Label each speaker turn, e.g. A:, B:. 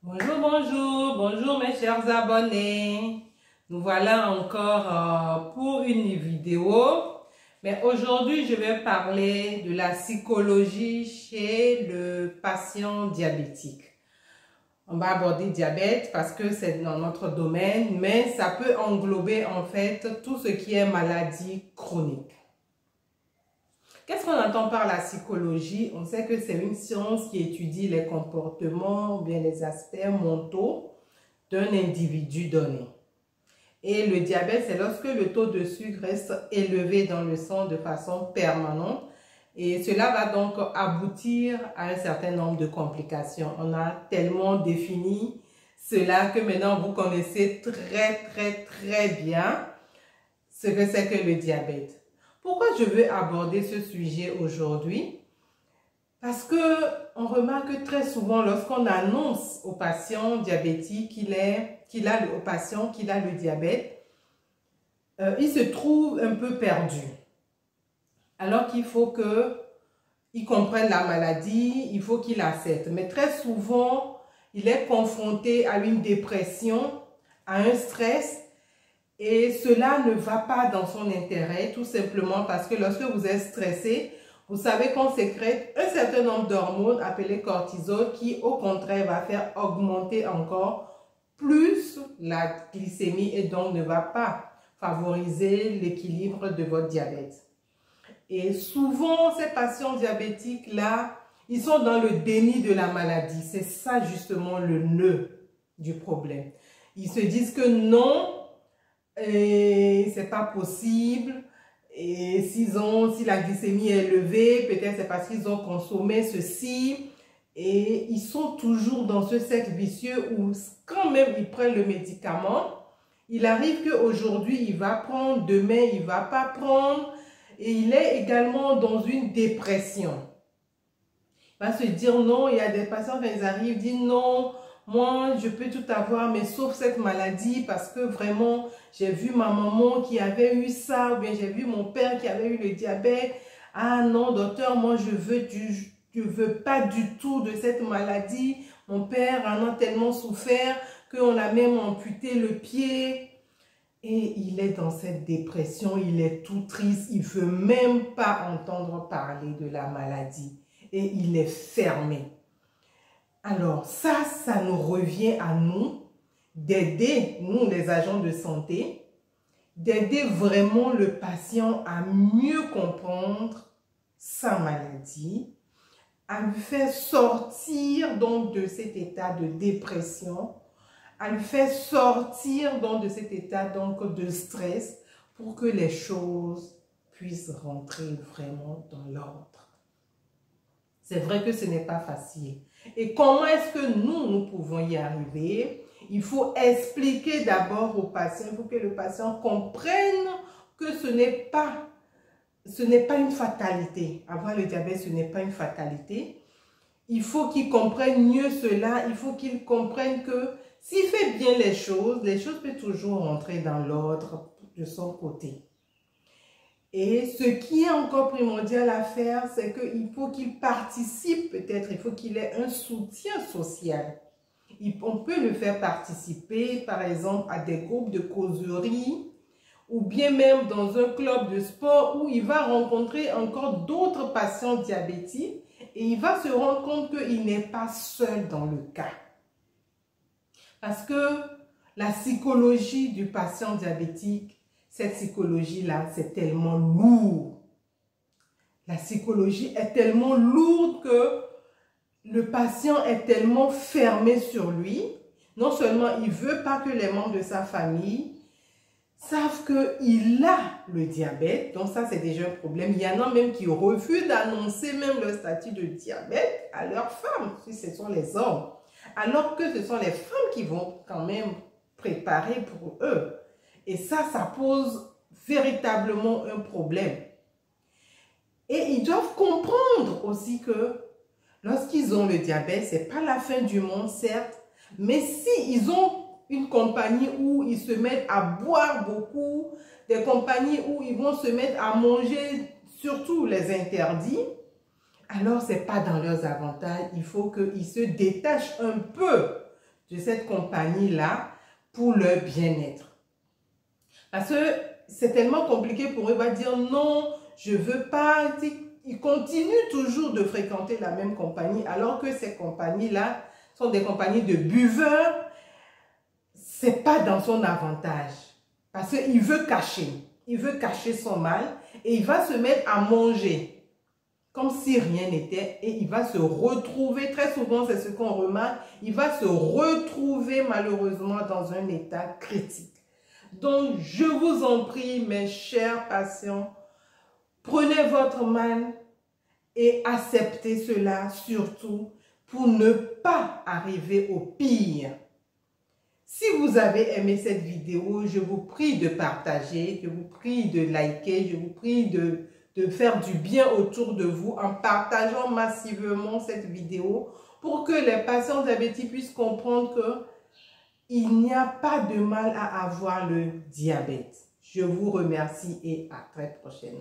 A: Bonjour, bonjour, bonjour mes chers abonnés. Nous voilà encore pour une vidéo. Mais aujourd'hui, je vais parler de la psychologie chez le patient diabétique. On va aborder le diabète parce que c'est dans notre domaine, mais ça peut englober en fait tout ce qui est maladie chronique. Qu'est-ce qu'on entend par la psychologie? On sait que c'est une science qui étudie les comportements ou bien les aspects mentaux d'un individu donné. Et le diabète, c'est lorsque le taux de sucre reste élevé dans le sang de façon permanente. Et cela va donc aboutir à un certain nombre de complications. On a tellement défini cela que maintenant vous connaissez très bien ce que c'est que le diabète. Pourquoi je veux aborder ce sujet aujourd'hui? Parce que on remarque très souvent lorsqu'on annonce au patient diabétique qu'il a le diabète, il se trouve un peu perdu. Alors qu'il faut qu'il comprenne la maladie, il faut qu'il accepte. Mais très souvent, il est confronté à une dépression, à un stress. Et cela ne va pas dans son intérêt, tout simplement parce que lorsque vous êtes stressé, vous savez qu'on sécrète un certain nombre d'hormones appelées cortisol qui, au contraire, va faire augmenter encore plus la glycémie et donc ne va pas favoriser l'équilibre de votre diabète. Et souvent, ces patients diabétiques-là, ils sont dans le déni de la maladie. C'est ça justement le nœud du problème. Ils se disent que non, et c'est pas possible, et si la glycémie est élevée, peut-être c'est parce qu'ils ont consommé ceci, et ils sont toujours dans ce cercle vicieux où quand même ils prennent le médicament, il arrive qu'aujourd'hui il va prendre, demain il va pas prendre, et il est également dans une dépression. Il va se dire non, il y a des patients quand ils arrivent, disent non, moi, je peux tout avoir, mais sauf cette maladie, parce que vraiment, j'ai vu ma maman qui avait eu ça, ou bien j'ai vu mon père qui avait eu le diabète. Ah non, docteur, moi, je veux pas du tout de cette maladie. Mon père en a tellement souffert qu'on a même amputé le pied. Et il est dans cette dépression, il est tout triste, il ne veut même pas entendre parler de la maladie. Et il est fermé. Alors ça nous revient à nous d'aider, nous les agents de santé, d'aider vraiment le patient à mieux comprendre sa maladie, à lui faire sortir donc de cet état de dépression, à lui faire sortir donc de cet état donc de stress pour que les choses puissent rentrer vraiment dans l'ordre. C'est vrai que ce n'est pas facile. Et comment est-ce que nous pouvons y arriver? Il faut expliquer d'abord au patient, pour que le patient comprenne que ce n'est pas une fatalité. Avoir le diabète, ce n'est pas une fatalité. Il faut qu'il comprenne mieux cela. Il faut qu'il comprenne que s'il fait bien les choses peuvent toujours rentrer dans l'ordre de son côté. Et ce qui est encore primordial à faire, c'est qu'il faut qu'il participe peut-être, il faut qu'il ait un soutien social. On peut le faire participer, par exemple, à des groupes de causerie, ou bien même dans un club de sport où il va rencontrer encore d'autres patients diabétiques et il va se rendre compte qu'il n'est pas seul dans le cas. Parce que la psychologie du patient diabétique, cette psychologie-là, c'est tellement lourd. La psychologie est tellement lourde que le patient est tellement fermé sur lui. Non seulement il ne veut pas que les membres de sa famille savent qu'il a le diabète. Donc ça, c'est déjà un problème. Il y en a même qui refusent d'annoncer même le statut de diabète à leurs femmes, si ce sont les hommes. Alors que ce sont les femmes qui vont quand même préparer pour eux. Et ça pose véritablement un problème. Et ils doivent comprendre aussi que lorsqu'ils ont le diabète, ce n'est pas la fin du monde, certes, mais s'ils ont une compagnie où ils se mettent à boire beaucoup, des compagnies où ils vont se mettre à manger, surtout les interdits, alors ce n'est pas dans leurs avantages. Il faut qu'ils se détachent un peu de cette compagnie-là pour leur bien-être. Parce que c'est tellement compliqué pour eux, ils vont dire non, je veux pas. Ils continuent toujours de fréquenter la même compagnie alors que ces compagnies-là sont des compagnies de buveurs. C'est pas dans son avantage parce qu'il veut cacher son mal et il va se mettre à manger comme si rien n'était et il va se retrouver, très souvent c'est ce qu'on remarque, il va se retrouver malheureusement dans un état critique. Donc je vous en prie mes chers patients, prenez votre mal et acceptez cela surtout pour ne pas arriver au pire. Si vous avez aimé cette vidéo, je vous prie de partager, je vous prie de liker, je vous prie de faire du bien autour de vous en partageant massivement cette vidéo pour que les patients diabétiques puissent comprendre qu'il n'y a pas de mal à avoir le diabète. Je vous remercie et à très prochainement.